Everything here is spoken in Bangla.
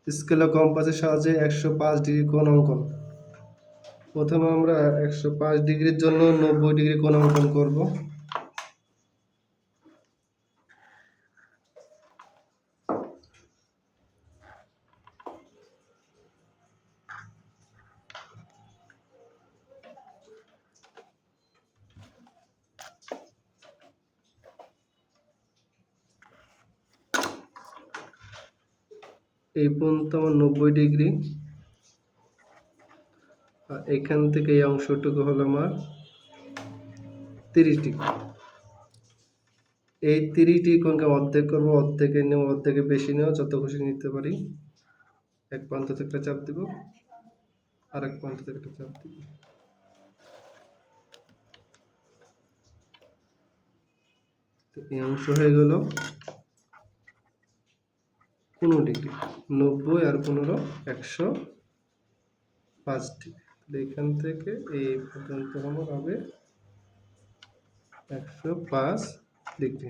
স্কেল ও কম্পাসের সাহায্যে 105 ডিগ্রি কোণ অঙ্কন। প্রথমে আমরা 105 ডিগ্রির জন্য 90 ডিগ্রি কোণ অঙ্কন করব। এই পর্যন্ত আমার 90 ডিগ্রি, আর এখান থেকে এই অংশটুকু হলো আমার 30 ডিগ্রি। এই 30 ডিগ্রি কোণকে অর্ধেক করব, অর্ধেকে নেব, অর্ধেকে বেশি নেব, যত খুশি নিতে পারি। এক প্রান্ত থেকে একটা চাপ দিব, আর এক প্রান্ত থেকে একটা চাপ দিব। এই অংশ হয়ে গেল 15 ডিগ্রি। 90 আর 15 105 ডিগ্রি। এখান থেকে এই পর্যন্ত আমার হবে 105 ডিগ্রি।